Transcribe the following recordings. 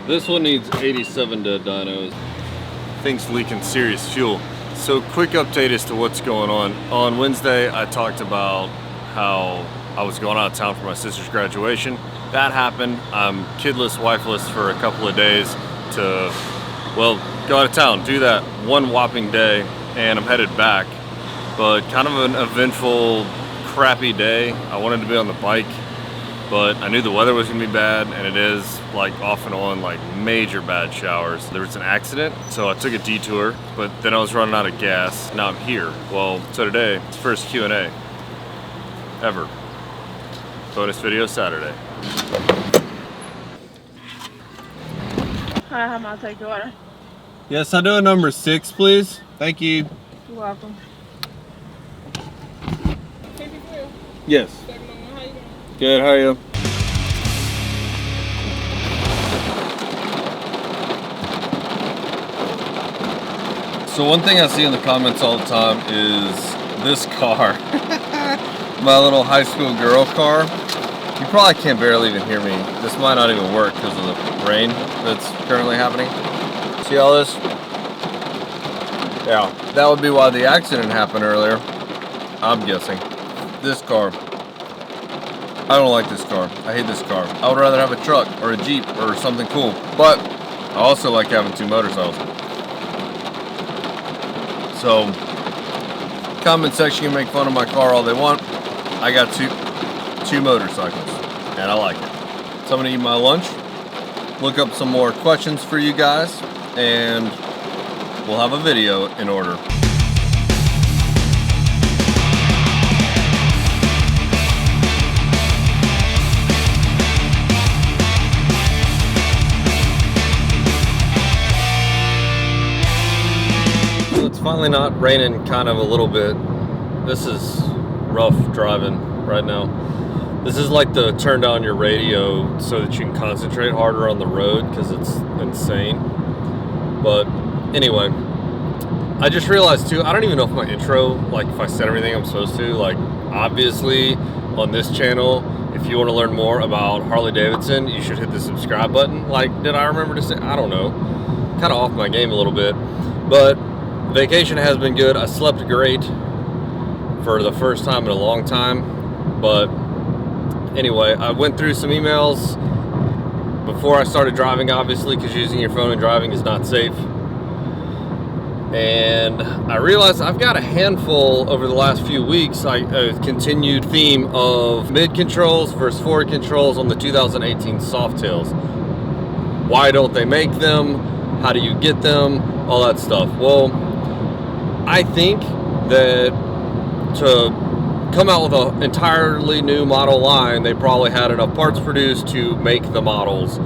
This one needs 87 dead dynos. Things leaking serious fuel. So quick update as to what's going on. On Wednesday, I talked about how I was going out of town for my sister's graduation. That happened. I'm kidless, wifeless for a couple of days to, well, go out of town, do that one whopping day, and I'm headed back. But kind of an eventful, crappy day. I wanted to be on the bike, but I knew the weather was gonna be bad, and it is, like, off and on, like major bad showers. There was an accident, so I took a detour, but then I was running out of gas. Now I'm here. Well, so today, it's first Q&A ever. Bonus video Saturday. Hi, how may I take your order? Yes, I do a number 6, please. Thank you. You're welcome. Yes. Good, how are you? So one thing I see in the comments all the time is this car. My little high school girl car. You probably can't barely even hear me. This might not even work because of the rain that's currently happening. See all this? Yeah, that would be why the accident happened earlier, I'm guessing. This car. I don't like this car. I hate this car. I would rather have a truck or a Jeep or something cool. But I also like having 2 motorcycles. So, comment section can make fun of my car all they want. I got two motorcycles, and I like it. So I'm gonna eat my lunch, look up some more questions for you guys, and we'll have a video in order. It's finally not raining kind of a little bit. This is rough driving right now. This is like the turn down your radio so that you can concentrate harder on the road because it's insane. But anyway, I just realized too, I don't even know if my intro, like if I said everything I'm supposed to. Like obviously on this channel, if you want to learn more about Harley Davidson, you should hit the subscribe button. Like, did I remember to say? I don't know. Kind of off my game a little bit. But vacation has been good. I slept great for the first time in a long time. But anyway, I went through some emails before I started driving, obviously, because using your phone and driving is not safe. And I realized I've got a handful over the last few weeks, a continued theme of mid controls versus forward controls on the 2018 Softails. Why don't they make them? How do you get them? All that stuff. Well, I think that to come out with an entirely new model line, they probably had enough parts produced to make the models.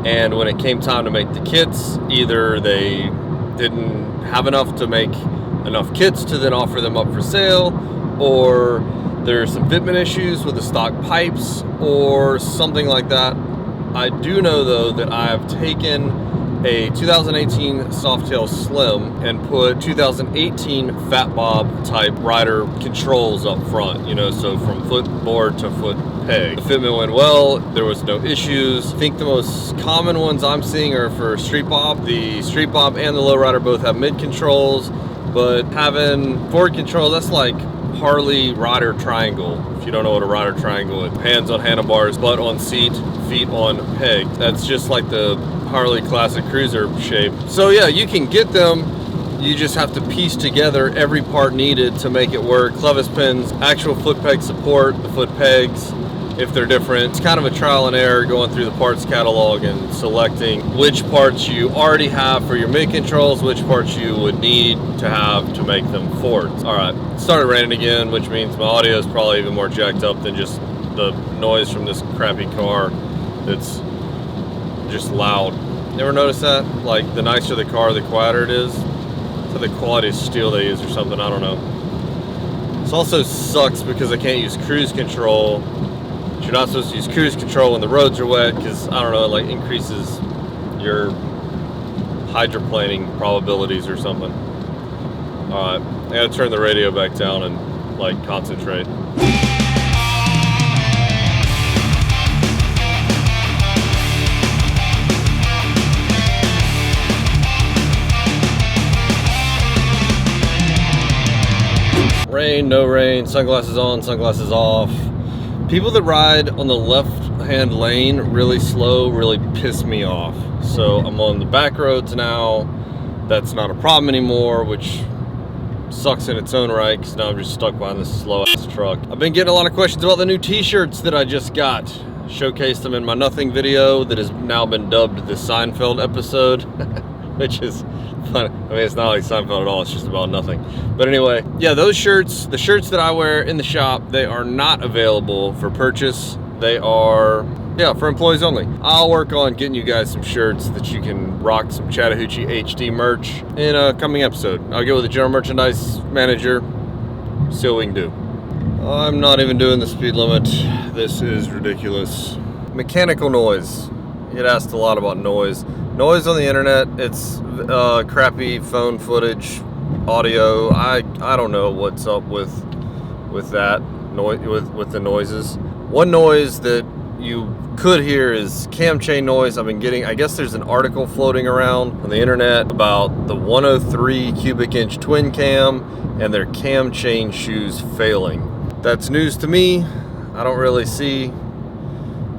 And when it came time to make the kits, either they didn't have enough to make enough kits to then offer them up for sale, or there's some fitment issues with the stock pipes or something like that. I do know though that I've taken a 2018 Softail Slim and put 2018 Fat Bob type rider controls up front, you know, so from foot board to foot peg. The fitment went well, there was no issues. I think the most common ones I'm seeing are for Street Bob. The Street Bob and the Lowrider both have mid controls, but having forward control, that's like Harley rider triangle. If you don't know what a rider triangle is, hands on handlebars, butt on seat, feet on peg. That's just like the Harley Classic Cruiser shape. So yeah, you can get them. You just have to piece together every part needed to make it work. Clevis pins, actual foot peg support, the foot pegs, if they're different. It's kind of a trial and error going through the parts catalog and selecting which parts you already have for your mid controls, which parts you would need to have to make them forwards. All right, it started raining again, which means my audio is probably even more jacked up than just the noise from this crappy car that's just loud. Never notice that? Like, the nicer the car, the quieter it is. So the quality of steel they use or something, I don't know. This also sucks because I can't use cruise control. You're not supposed to use cruise control when the roads are wet because, I don't know, it like increases your hydroplaning probabilities or something. Alright, I gotta turn the radio back down and like concentrate. Rain, no rain, sunglasses on, sunglasses off. People that ride on the left-hand lane really slow really piss me off. So I'm on the back roads now. That's not a problem anymore, which sucks in its own right, because now I'm just stuck behind this slow-ass truck. I've been getting a lot of questions about the new t-shirts that I just got. Showcased them in my Nothing video that has now been dubbed the Seinfeld episode, which is fun. I mean, it's not like Seinfeld at all, it's just about nothing. But anyway, yeah, those shirts, the shirts that I wear in the shop, they are not available for purchase. They are, yeah, for employees only. I'll work on getting you guys some shirts that you can rock, some Chattahoochee HD merch in a coming episode. I'll get with the general merchandise manager, see what we can do. I'm not even doing the speed limit. This is ridiculous. Mechanical noise. You get asked a lot about noise. Noise on the internet, it's crappy phone footage, audio. I don't know what's up with that noise, with the noises. One noise that you could hear is cam chain noise. I've been getting, I guess there's an article floating around on the internet about the 103 cubic inch twin cam and their cam chain shoes failing. That's news to me. I don't really see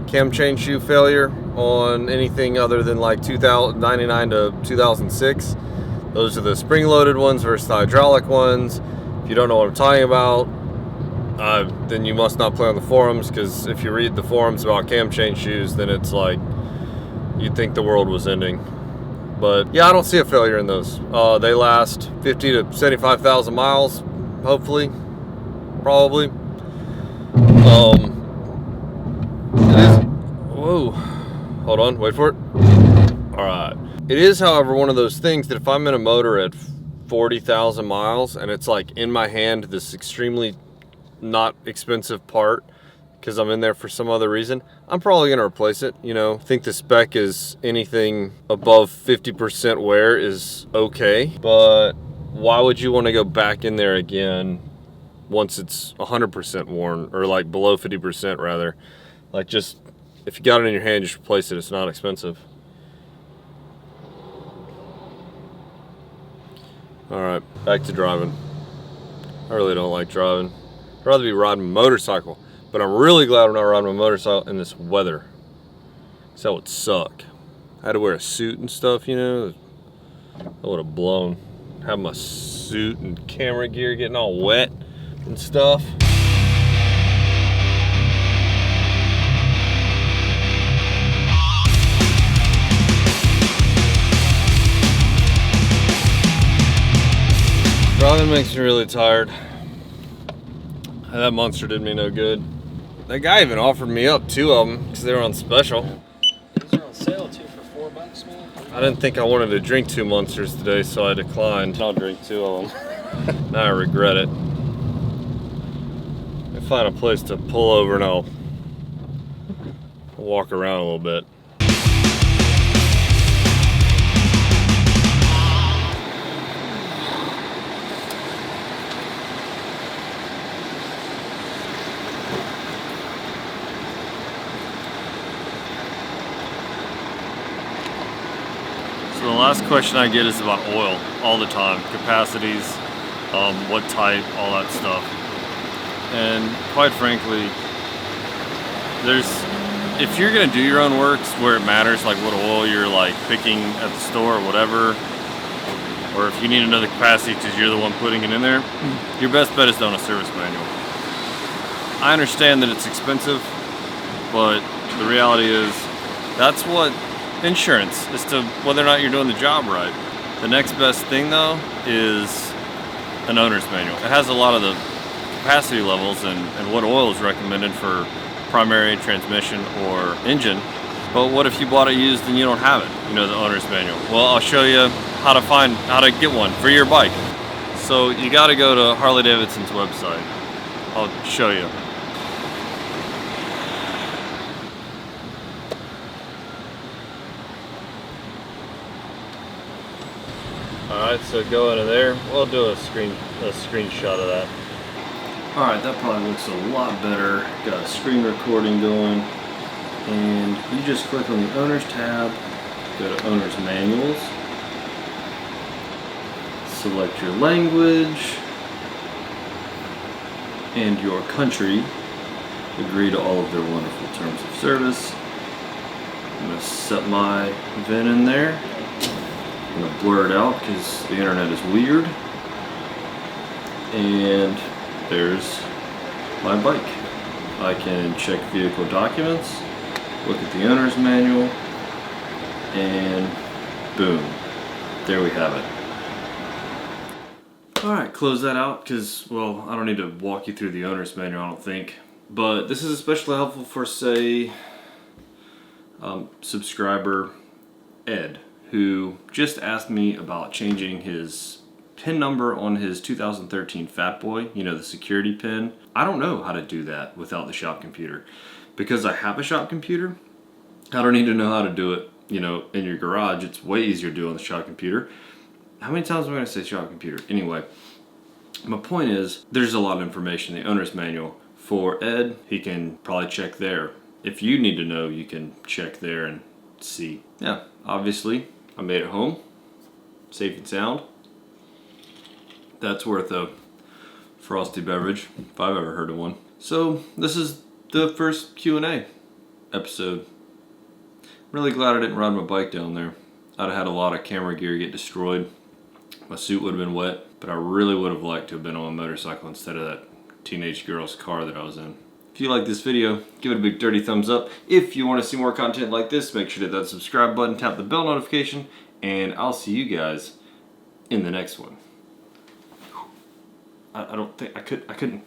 cam chain shoe failure on anything other than like 2099 to 2006. Those are the spring-loaded ones versus the hydraulic ones. If you don't know what I'm talking about, then you must not play on the forums, because if you read the forums about cam chain shoes, then it's like you'd think the world was ending. But yeah, I don't see a failure in those. They last 50 to 75,000 miles, hopefully, probably. It is, whoa, hold on, wait for it. All right. It is, however, one of those things that if I'm in a motor at 40,000 miles and it's like in my hand, this extremely not expensive part, because I'm in there for some other reason, I'm probably going to replace it. You know, I think the spec is anything above 50% wear is okay, but why would you want to go back in there again once it's 100% worn, or like below 50% rather? Like, just, if you got it in your hand, just replace it. It's not expensive. All right, back to driving. I really don't like driving. I'd rather be riding a motorcycle, but I'm really glad I'm not riding a motorcycle in this weather, because that would suck. I had to wear a suit and stuff, you know. I would have blown. Have my suit and camera gear getting all wet and stuff. Driving makes me really tired. That monster did me no good. That guy even offered me up 2 of them because they were on special. These are on sale too for $4, man. I didn't think I wanted to drink 2 monsters today, so I declined. I'll drink 2 of them. Now I regret it. I find a place to pull over and I'll walk around a little bit. So the last question I get is about oil all the time, capacities, what type, all that stuff. And quite frankly, if you're gonna do your own works where it matters, like what oil you're like picking at the store or whatever, or if you need another capacity because you're the one putting it in there, your best bet is to own a service manual. I understand that it's expensive, but the reality is that's what insurance is, to whether or not you're doing the job right. The next best thing though is an owner's manual. It has a lot of the capacity levels and what oil is recommended for primary, transmission, or engine. But what if you bought it used and you don't have it? You know, the owner's manual. Well, I'll show you how to get one for your bike. So you got to go to Harley Davidson's website. I'll show you. Alright, so go into there. We'll do a screenshot of that. Alright, that probably looks a lot better. Got a screen recording going. And you just click on the Owner's tab, go to Owner's Manuals, select your language, and your country agree to all of their wonderful terms of service. I'm going to set my VIN in there. I'm going to blur it out because the internet is weird. And there's my bike. I can check vehicle documents, look at the owner's manual, and boom, there we have it. Alright, close that out because, well, I don't need to walk you through the owner's manual, I don't think. But this is especially helpful for, say, subscriber Ed, who just asked me about changing his PIN number on his 2013 Fat Boy, you know, the security PIN. I don't know how to do that without the shop computer. Because I have a shop computer, I don't need to know how to do it, you know, in your garage. It's way easier to do on the shop computer. How many times am I going to say shop computer? Anyway, my point is, there's a lot of information in the owner's manual. For Ed, he can probably check there. If you need to know, you can check there and see. Yeah, obviously, I made it home, safe and sound. That's worth a frosty beverage, if I've ever heard of one. So, this is the first Q&A episode. I'm really glad I didn't ride my bike down there. I'd have had a lot of camera gear get destroyed. My suit would have been wet, but I really would have liked to have been on a motorcycle instead of that teenage girl's car that I was in. If you like this video, give it a big dirty thumbs up. If you want to see more content like this, make sure to hit that subscribe button, tap the bell notification, and I'll see you guys in the next one. I don't think I couldn't.